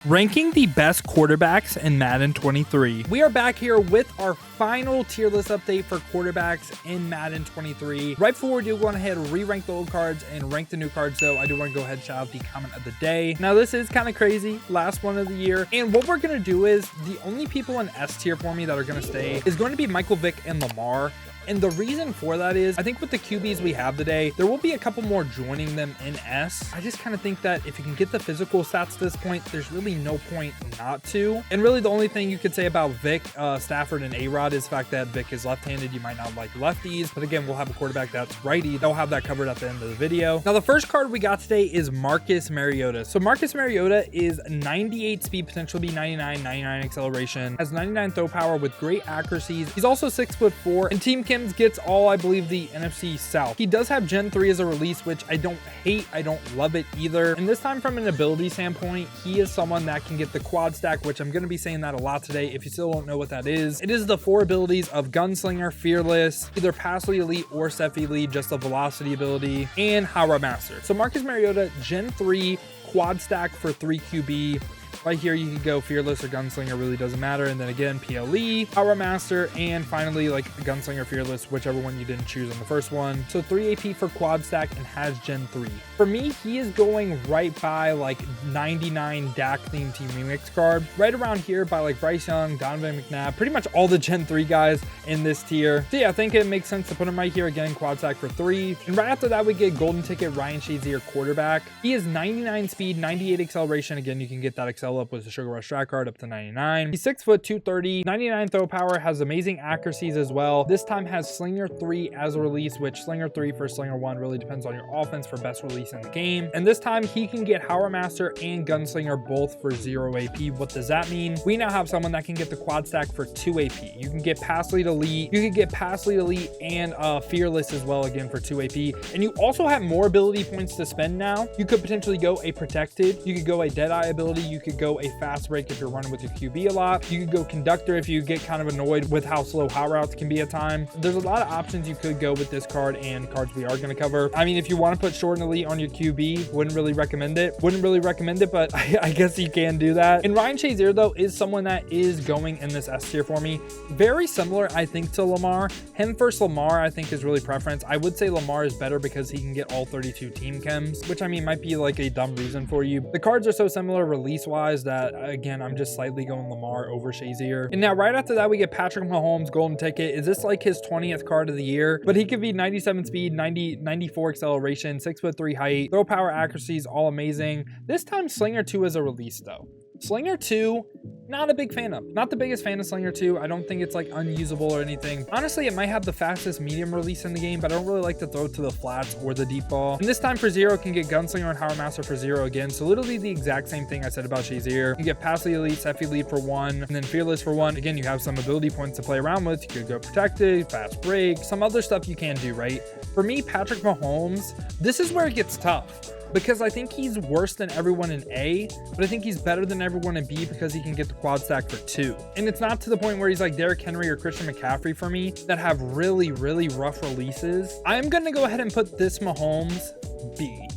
Ranking the best quarterbacks in Madden 23. We are back here with our final tier list update for quarterbacks in Madden 23. Right before we do go ahead and re-rank the old cards and rank the new cards though, I do want to go ahead and shout out the comment of the day. Now this is kind of crazy, last one of the year. And what we're going to do is the only people in S tier for me that are going to stay is going to be Michael Vick and Lamar. And the reason for that is, I think with the QBs we have today, there will be a couple more joining them in S. I just kind of think that if you can get the physical stats at this point, there's really no point not to. And really the only thing you could say about Vick, Stafford, and A-Rod is the fact that Vick is left-handed. You might not like lefties, but again, we'll have a quarterback that's righty. They'll have that covered at the end of the video. Now, the first card we got today is Marcus Mariota. So Marcus Mariota is 98 speed, potentially be 99 acceleration, has 99 throw power with great accuracies. He's also 6'4", and Team Kim's gets all, I believe, the NFC South. He does have Gen 3 as a release, which I don't hate. I don't love it either. And this time from an ability standpoint, he is someone that can get the quad stack, which I'm going to be saying that a lot today. If you still don't know what that is, it is the 4 abilities of Gunslinger, Fearless, either Passly Elite or Ceph Elite, just a velocity ability, and Howrah Master. So Marcus Mariota, Gen 3, quad stack for 3 QB. Right here, you can go Fearless or Gunslinger, really doesn't matter. And then again, PLE, Howrah Master, and finally, like Gunslinger, Fearless, whichever one you didn't choose on the first one. So 3 AP for quad stack and has Gen 3. For me, he is going right by like 99 Dak theme team remix card. Right around here by like Bryce Young, Donovan McNabb, pretty much all the Gen 3 guys in this tier. So yeah, I think it makes sense to put him right here again, quad stack for 3. And right after that, we get golden ticket Ryan Shazier, quarterback. He is 99 speed, 98 acceleration. Again, you can get that accel up with the Sugar Rush strat card up to 99. He's 6 foot 230, 99 throw power, has amazing accuracies as well. This time has Slinger 3 as a release, which Slinger 3 for Slinger 1 really depends on your offense for best release in the game. And this time he can get Howrah Master and Gunslinger both for 0 AP. What does that mean? We now have someone that can get the quad stack for 2 AP. You can get Pass Lead Elite, you can get Pass Lead Elite and Fearless as well, again for 2 AP. And you also have more ability points to spend now. You could potentially go a Protected, you could go a Deadeye ability, you could go a Fast Break if you're running with your QB a lot. You could go Conductor if you get kind of annoyed with how slow hot routes can be at times. There's a lot of options you could go with this card and cards we are going to cover. I mean, if you want to put Short and Elite on your QB, wouldn't really recommend it, but I guess you can do that. And Ryan Shazier, though, is someone that is going in this S tier for me. Very similar, I think, to Lamar. Him versus Lamar, I think, is really preference. I would say Lamar is better because he can get all 32 team chems, which I mean might be like a dumb reason for you. The cards are so similar release-wise that, again, I'm just slightly going Lamar over Shazier. And now right after that, we get Patrick Mahomes, golden ticket. Is this like his 20th card of the year? But he could be 97 speed, 94 acceleration, 6'3" height, throw power, accuracies, all amazing. This time Slinger 2 is a release though. Slinger 2, not a big fan of. Not the biggest fan of Slinger 2. I don't think it's like unusable or anything. Honestly, it might have the fastest medium release in the game, but I don't really like to throw it to the flats or the deep ball. And this time for 0, can get Gunslinger and Howrah Master for 0 again. So literally the exact same thing I said about Shazier. You get Passly Elite, Ceph Elite for 1, and then Fearless for 1. Again, you have some ability points to play around with. You could go Protected, Fast Break, some other stuff you can do, right? For me, Patrick Mahomes, this is where it gets tough, because I think he's worse than everyone in A, but I think he's better than everyone in B because he can get the quad stack for 2. And it's not to the point where he's like Derrick Henry or Christian McCaffrey for me that have really, really rough releases. I'm going to go ahead and put this Mahomes B.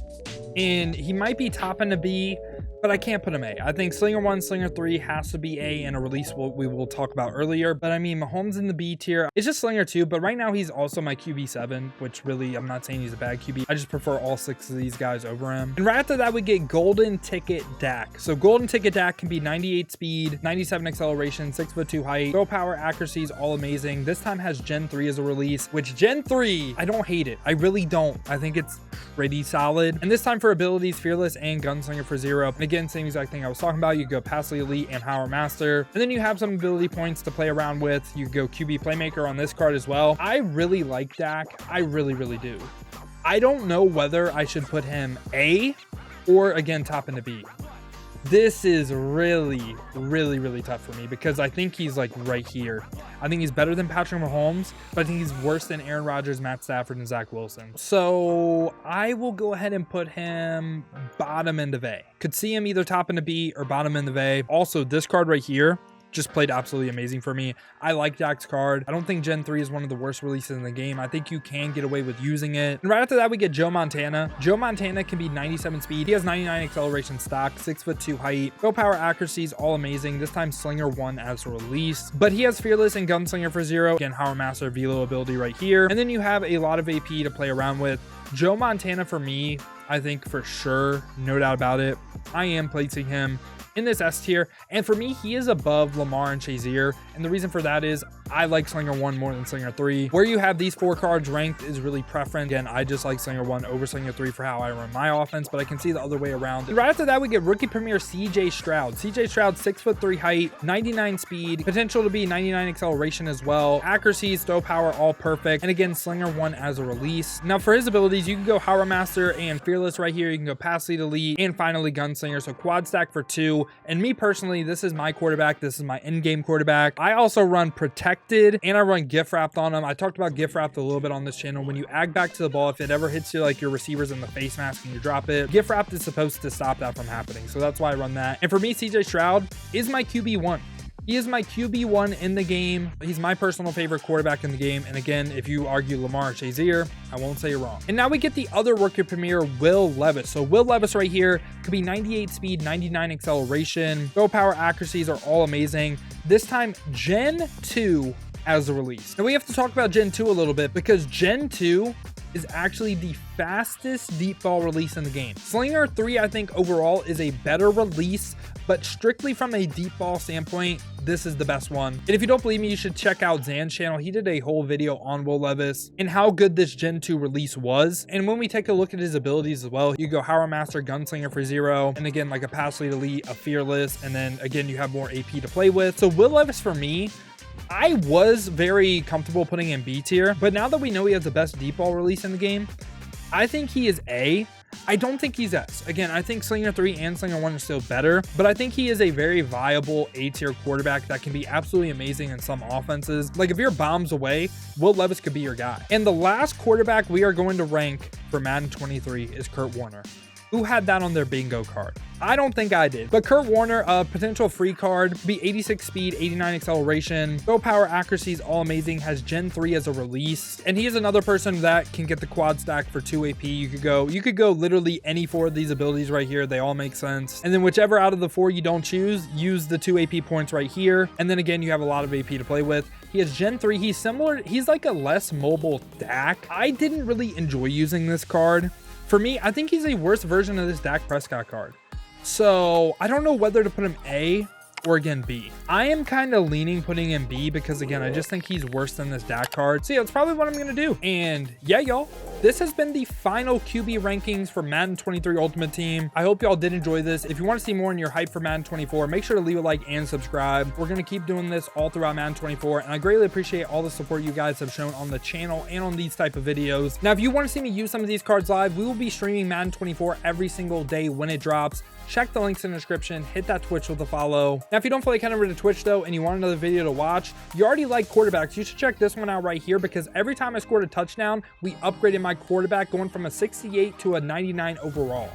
And he might be top in a B, but I can't put him A. I think Slinger 1, Slinger 3 has to be A, and a release we will talk about earlier. But I mean, Mahomes in the B tier. It's just Slinger 2, but right now he's also my QB 7, which really, I'm not saying he's a bad QB. I just prefer all 6 of these guys over him. And right after that, we get Golden Ticket Dak. So Golden Ticket Dak can be 98 speed, 97 acceleration, 6'2" height, throw power, accuracies, all amazing. This time has Gen 3 as a release, which Gen 3, I don't hate it. I really don't. I think it's pretty solid. And this time for abilities, Fearless and Gunslinger for 0. And again, same exact thing I was talking about. You go Passly Elite and Howrah Master, and then you have some ability points to play around with. You go QB Playmaker on this card as well. I really like Dak. I really, really do. I don't know whether I should put him A or again top into B. This is really, really, really tough for me because I think he's like right here. I think he's better than Patrick Mahomes, but I think he's worse than Aaron Rodgers, Matt Stafford, and Zach Wilson. So I will go ahead and put him bottom end of A. Could see him either top end of B or bottom end of A. Also, this card right here just played absolutely amazing for me. I like Dak's card. I don't think Gen 3 is one of the worst releases in the game. I think you can get away with using it. And right after that, we get Joe Montana. Joe Montana can be 97 speed. He has 99 acceleration stock, 6'2" height. Go power accuracy is all amazing. This time Slinger 1 as a release. But he has Fearless and Gunslinger for 0. Again, Power Master Velo ability right here. And then you have a lot of AP to play around with. Joe Montana for me, I think for sure, no doubt about it, I am placing him in this S tier. And for me, he is above Lamar and Shazier. And the reason for that is I like Slinger 1 more than Slinger 3. Where you have these 4 cards ranked is really preference. Again, I just like Slinger 1 over Slinger 3 for how I run my offense, but I can see the other way around. And right after that, we get Rookie Premier CJ Stroud. CJ Stroud, 6'3" height, 99 speed, potential to be 99 acceleration as well. Accuracy, stow power, all perfect. And again, Slinger 1 as a release. Now for his abilities, you can go Power Master and Fearless right here. You can go Pass Lead Elite and finally Gunslinger. So quad stack for 2. And me personally, this is my quarterback. This is my in-game quarterback. I also run Protected and I run gift wrapped on him. I talked about gift wrapped a little bit on this channel. When you ag back to the ball, if it ever hits you like your receivers in the face mask and you drop it, gift wrapped is supposed to stop that from happening. So that's why I run that. And for me, CJ Stroud is my QB1. He is my QB1 in the game. He's my personal favorite quarterback in the game. And again, if you argue Lamar or Shazier, I won't say you're wrong. And now we get the other rookie premier, Will Levis. So Will Levis right here could be 98 speed, 99 acceleration. Go power accuracies are all amazing. This time, Gen 2 as a release. Now we have to talk about Gen 2 a little bit because Gen 2 is actually the fastest deep ball release in the game. Slinger 3, I think overall is a better release, but strictly from a deep ball standpoint, this is the best one. And if you don't believe me, you should check out Zan's channel. He did a whole video on Will Levis and how good this Gen 2 release was. And when we take a look at his abilities as well, you go Power Master, Gunslinger for 0. And again, like a Pass Lead Elite, a Fearless. And then again, you have more AP to play with. So Will Levis for me, I was very comfortable putting in B tier, but now that we know he has the best deep ball release in the game, I think he is A. I don't think he's S. Again, I think Slinger 3 and Slinger 1 are still better, but I think he is a very viable A tier quarterback that can be absolutely amazing in some offenses. Like if you're bombs away, Will Levis could be your guy. And the last quarterback we are going to rank for Madden 23 is Kurt Warner. Who had that on their bingo card? I don't think I did. But Kurt Warner, a potential free card, be 86 speed, 89 acceleration, go power accuracy is all amazing, has Gen 3 as a release. And he is another person that can get the quad stack for 2 AP. You could go literally any 4 of these abilities right here. They all make sense. And then whichever out of the 4 you don't choose, use the 2 AP points right here. And then again, you have a lot of AP to play with. He has Gen 3. He's similar. He's like a less mobile Dak. I didn't really enjoy using this card. For me, I think he's a worse version of this Dak Prescott card. So I don't know whether to put him A or again B. I am kind of leaning putting him B because again, I just think he's worse than this Dak card. So yeah, that's probably what I'm going to do. And yeah, y'all, this has been the final QB rankings for Madden 23 Ultimate Team. I hope y'all did enjoy this. If you want to see more and you're hyped for Madden 24, make sure to leave a like and subscribe. We're going to keep doing this all throughout Madden 24. And I greatly appreciate all the support you guys have shown on the channel and on these type of videos. Now, if you want to see me use some of these cards live, we will be streaming Madden 24 every single day when it drops. Check the links in the description, hit that Twitch with a follow. Now, if you don't feel like heading over to Twitch though, and you want another video to watch, you already like quarterbacks, you should check this one out right here because every time I scored a touchdown, we upgraded my quarterback going from a 68 to a 99 overall.